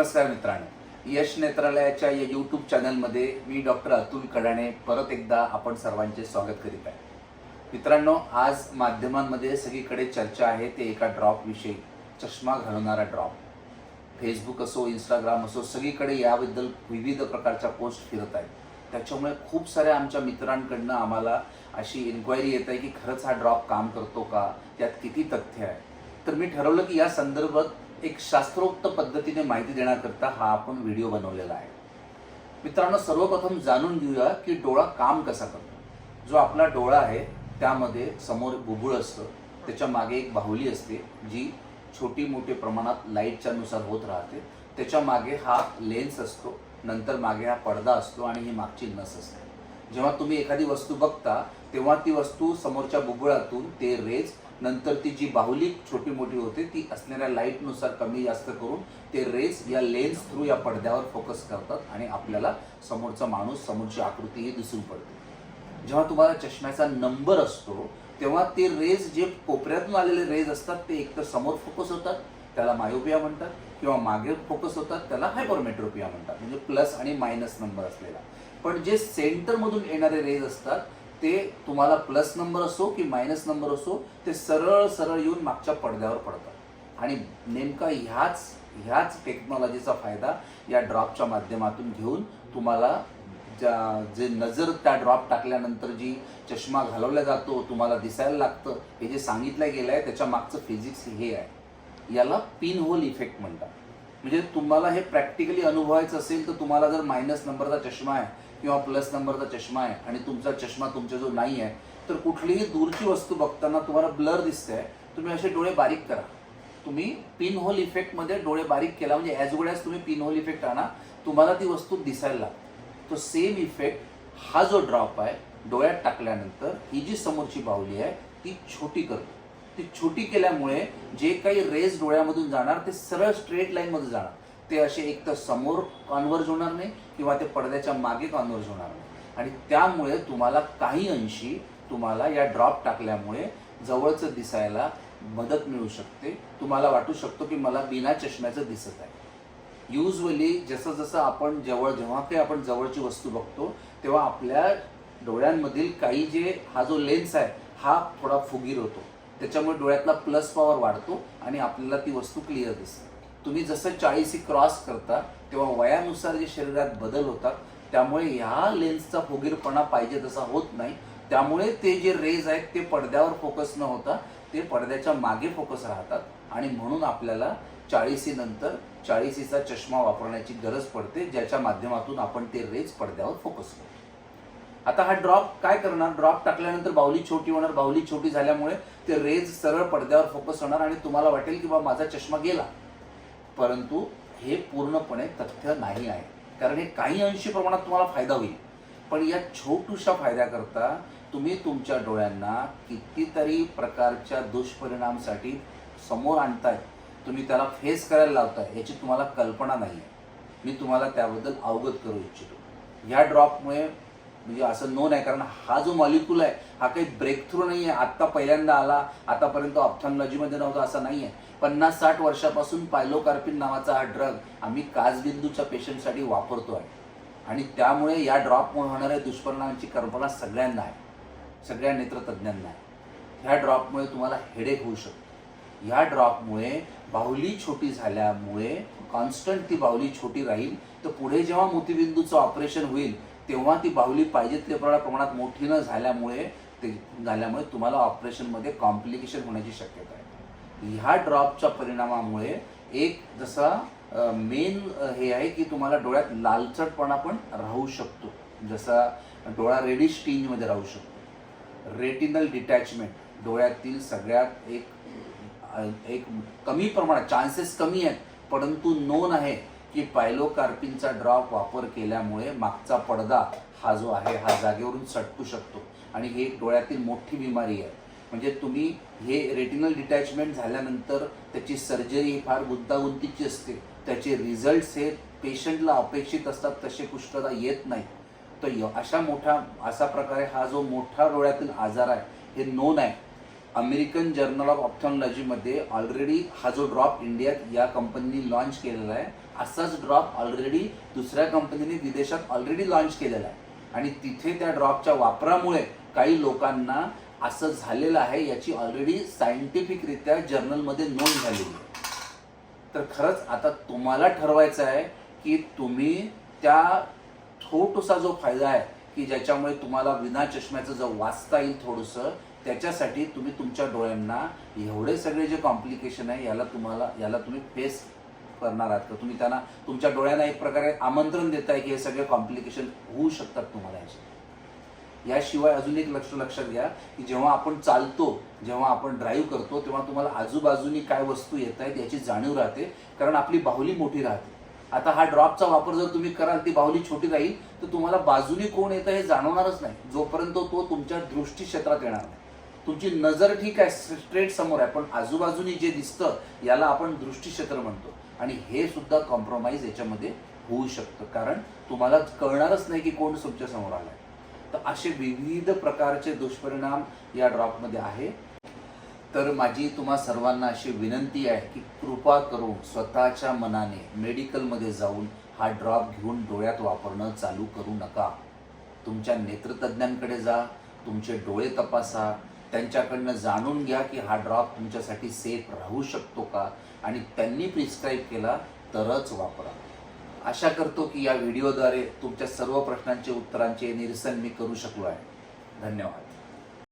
नमस्कार मित्रांनो, यश नेत्रालयाच्या या यूट्यूब चॅनलमध्ये मी डॉक्टर अतुल कडाणे परत एकदा आपण सर्वांचे स्वागत करीत आहे. मित्रांनो, आज माध्यमांमध्ये सगळीकडे चर्चा आहे ते एका ड्रॉपविषयी, चष्मा घालवणारा ड्रॉप. फेसबुक असो, इंस्टाग्राम असो, सगळीकडे याबद्दल विविध प्रकारच्या पोस्ट फिरत आहेत. त्याच्यामुळे खूप साऱ्या आमच्या मित्रांकडनं आम्हाला अशी इन्क्वायरी येत आहे की खरंच हा ड्रॉप काम करतो का, त्यात किती तथ्य आहे. तर मी ठरवलं की या संदर्भात एक शास्त्रोक्त पद्धतीने माहिती देण्याकरता हा आपण व्हिडिओ बनवलेला आहे. मित्रांनो, सर्वप्रथम जाणून घेऊया की डोळा काम कसा करतो. जो आपला डोळा आहे त्यामध्ये समोर बुबुळ असतं, त्याच्या मागे एक बाहुली असते जी छोटी मोठी प्रमाणात लाईटच्या नुसार होत राहते. त्याच्या मागे हा लेन्स असतो, नंतर मागे हा पडदा असतो आणि ही मागची नस असते. जेव्हा तुम्ही एखादी वस्तू बघता तेव्हा ती वस्तू समोरच्या बुबुळातून ते रेज, नंतर ती जी बाहुली छोटी मोठी होते ती असणाऱ्या लाईटनुसार कमी जास्त करून ते रेज या लेन्स थ्रू या पडद्यावर फोकस करतात आणि आपल्याला समोरचा माणूस, समोरची आकृती ही दिसून पडते. जेव्हा तुम्हाला चष्म्याचा नंबर असतो तेव्हा ते रेज जे कोपऱ्यातून आलेले रेज असतात ते एकतर समोर फोकस होतात, त्याला मायोपिया म्हणतात, किंवा मागे फोकस होतात, त्याला हायपरमेट्रोपिया म्हणतात, म्हणजे प्लस आणि मायनस नंबर असलेला. पण जे सेंटरमधून येणारे रेज असतात ते तुम्हाला प्लस नंबर असो की मायनस नंबर असो, ते सरळ सरळ येऊन मागच्या पडद्यावर पडतात. आणि नेमका ह्याच टेक्नॉलॉजीचा फायदा या ड्रॉपच्या माध्यमातून घेऊन तुम्हाला जे नजर त्या ड्रॉप टाकल्यानंतर जी चष्मा घालवला जातो, तुम्हाला दिसायला लागतं, हे जे सांगितलं गेलं आहे त्याच्या मागचं फिजिक्स हे आहे. याला पिन होल इफेक्ट म्हणतात. म्हणजे तुम्हाला हे प्रॅक्टिकली अनुभवायचं असेल तर तुम्हाला जर मायनस नंबरचा चष्मा आहे किंवा प्लस नंबरचा चष्मा आहे आणि तुमचा चष्मा तुमच्याजवळ नाही आहे, तर कुठलीही दूरची वस्तू बघताना तुम्हाला ब्लर दिसते, तुम्ही असे डोळे बारीक करा. तुम्ही पिन होल इफेक्टमध्ये डोळे बारीक केला म्हणजे ॲज गुड ॲज तुम्ही पिन होल इफेक्ट आणा, तुम्हाला ती वस्तू दिसायला लागते. तो सेम इफेक्ट हा जो ड्रॉप आहे डोळ्यात टाकल्यानंतर ही जी समोरची बाहुली आहे ती छोटी करतो. ती छोटी केल्यामुळे जे काही रेज डोळ्यामधून जाणार ते सरळ स्ट्रेट लाईनमध्ये जाणार. ते असे एक तर समोर कॉन्व्हर्ज होणार नाही किंवा ते पडद्याच्या मागे कॉन्व्हर्ज होणार नाही. आणि त्यामुळे तुम्हाला काही अंशी तुम्हाला या ड्रॉप टाकल्यामुळे जवळचं दिसायला मदत मिळू शकते. तुम्हाला वाटू शकतो की मला बिना चष्म्याचं दिसत आहे. युजली जसं जसं आपण जेव्हा काही आपण जवळची वस्तू बघतो तेव्हा आपल्या डोळ्यांमधील काही जे हा जो लेन्स आहे हा थोडा फुगीर होतो, त्याच्यामुळे डोळ्यातला प्लस पॉवर वाढतो आणि आपल्याला ती वस्तू क्लिअर दिसते. तुम्ही जसं 40 क्रॉस करता तेव्हा वयानुसार जे शरीरात बदल होतात, त्यामुळे ह्या लेन्सचा फुगीरपणा पाहिजे तसा होत नाही. त्यामुळे ते जे रेज आहेत ते पडद्यावर फोकस न होता ते पडद्याच्या मागे फोकस राहतात आणि म्हणून आपल्याला 40 नंतर 40चा चष्मा वापरण्याची गरज पडते, ज्याच्या माध्यमातून आपण ते रेज पडद्यावर फोकस करतो. आता हा ड्रॉप काय करणार, ड्रॉप टाकल्यानंतर बाहुली छोटी होणार, बाहुली छोटी झाल्यामुळे ते रेज सरळ पडद्यावर फोकस होणार आणि तुम्हाला वाटेल की बाबा माझा चष्मा गेला. परंतु हे पूर्णपणे तथ्य नाही आहे, कारण हे काही अंशी प्रमाणात तुम्हाला फायदा होईल. पण या छोटूशा फायद्याकरता तुम्ही तुमच्या डोळ्यांना कितीतरी प्रकारच्या दुष्परिणामासाठी समोर आणताय, तुम्ही त्याला फेस करायला लावताय, याची तुम्हाला कल्पना नाही आहे. मी तुम्हाला त्याबद्दल अवगत करू इच्छितो. ह्या ड्रॉपमुळे म्हणजे असं नोन आहे, कारण हा जो मॉलिक्यूल आहे हा काही ब्रेक थ्रू नाही आहे, आत्ता पहिल्यांदा आला, आतापर्यंत ऑप्थॅल्मॉलॉजीमध्ये नव्हता असं नाही आहे. 50-60 वर्षापासून पायलोकार्पिन नावाचा हा ड्रग आम्ही काचबिंदूच्या पेशंटसाठी वापरतो आहे. आणि त्यामुळे या ड्रॉपमुळे होणाऱ्या दुष्परिणामांची कल्पना सगळ्यांना आहे, सगळ्या नेत्रतज्ञांना आहे. ह्या ड्रॉपमुळे तुम्हाला हेडेक होऊ शकतो. ह्या ड्रॉपमुळे बाहुली छोटी झाल्यामुळे कॉन्स्टंट ती बाहुली छोटी राहील, तर पुढे जेव्हा मोतीबिंदूचं ऑपरेशन होईल तेव्हा ती बाहुली पाहिजे तेवढ्या प्रमाणात मोठी न झाल्यामुळे तुम्हाला ऑपरेशनमध्ये कॉम्प्लिकेशन होण्याची शक्यता आहे. ह्या ड्रॉपच्या परिणामामुळे एक जसा मेन हे आहे की तुम्हाला डोळ्यात लालचटपणा पण राहू शकतो, जसा डोळा रेडिश टिंजमध्ये राहू शकतो. रेटिनल डिटॅचमेंट डोळ्यातील सगळ्यात एक कमी प्रमाणात, चान्सेस कमी आहेत परंतु नोन आहे की पायलोकार्पिनचा ड्रॉप वापर केल्यामुळे मागचा पडदा हा जो आहे हा जागेवरून सटकू शकतो आणि ही एक डोळ्यातील मोठी बिमारी आहे. म्हणजे तुम्ही हे रेटिनल डिटॅचमेंट झाल्यानंतर त्याची सर्जरी ही फार गुंतागुंतीची असते, त्याचे रिझल्ट्स हे पेशंटला अपेक्षित असतात तसे पुष्कळदा येत नाही. तर अशा प्रकारे हा जो मोठा डोळ्यातील आजार आहे हे नोन आहे. अमेरिकन जर्नल ऑफ ऑप्थॅल्मॉलॉजीमध्ये ऑलरेडी हा जो ड्रॉप इंडियात या कंपनीने लॉन्च केलेला आहे असाच ड्रॉप ऑलरेडी दुसऱ्या कंपनीने विदेशात ऑलरेडी लॉन्च केलेला आहे आणि तिथे त्या ड्रॉपच्या वापरामुळे काही लोकांना असं झालेलं आहे याची ऑलरेडी सायंटिफिकरित्या जर्नलमध्ये नोंद झालेली आहे. तर खरंच आता तुम्हाला ठरवायचं आहे की तुम्ही त्या छोटासा जो फायदा आहे की ज्याच्यामुळे तुम्हाला विना चष्म्याचं जर वाचता येईल थोडंसं, त्याच्यासाठी तुम्ही तुमच्या डोळ्यांना एवढे सगळे जे कॉम्प्लिकेशन आहे याला तुम्ही फेस करणार आहात का? तुम्ही त्यांना तुमच्या डोळ्यांना एक प्रकारे आमंत्रण देताय की हे सगळे कॉम्प्लिकेशन होऊ शकतात तुम्हाला याचे. याशिवाय अजून एक लक्षात घ्या की जेव्हा आपण चालतो, जेव्हा आपण ड्राईव्ह करतो, तेव्हा तुम्हाला आजूबाजूनी काय वस्तू येत आहेत याची जाणीव राहते, कारण आपली बाहुली मोठी राहते. आता हा ड्रॉपचा वापर जर तुम्ही कराल, ती बाहुली छोटी राहील तर तुम्हाला बाजूनी कोण येतं हे जाणवणारच नाही, जोपर्यंत तो तुमच्या दृष्टी क्षेत्रात येणार नाही. तुमची नजर ठीक आहे, स्ट्रेट समोर आहे, पण आजूबाजूनी जे दिसतं याला आपण दृष्टी क्षेत्र म्हणतो आणि हे सुद्धा कॉम्प्रोमाइज याच्यामध्ये होऊ शकतं, कारण तुम्हाला कळणारच नाही की कोण तुमच्या समोर आलाय. तर असे विविध प्रकारचे दुष्परिणाम या ड्रॉपमध्ये आहे. तर माझी तुम्हा सर्वांना अशी विनंती आहे की कृपा करून स्वतःच्या मनाने मेडिकलमध्ये जाऊन हा ड्रॉप घेऊन डोळ्यात वापरणं चालू करू नका. तुमच्या नेत्रतज्ञांकडे जा, तुमचे डोळे तपासा, त्यांच्याकडनं जाणून घ्या की हा ड्रॉप तुमच्यासाठी सेफ राहू शकतो का आणि त्यांनी प्रिस्क्राईब केला तरच वापरा. आशा करतो की या व्हिडिओद्वारे तुमच्या सर्व प्रश्नांचे उत्तरांचे निरसन मी करू शकलो आहे. धन्यवाद.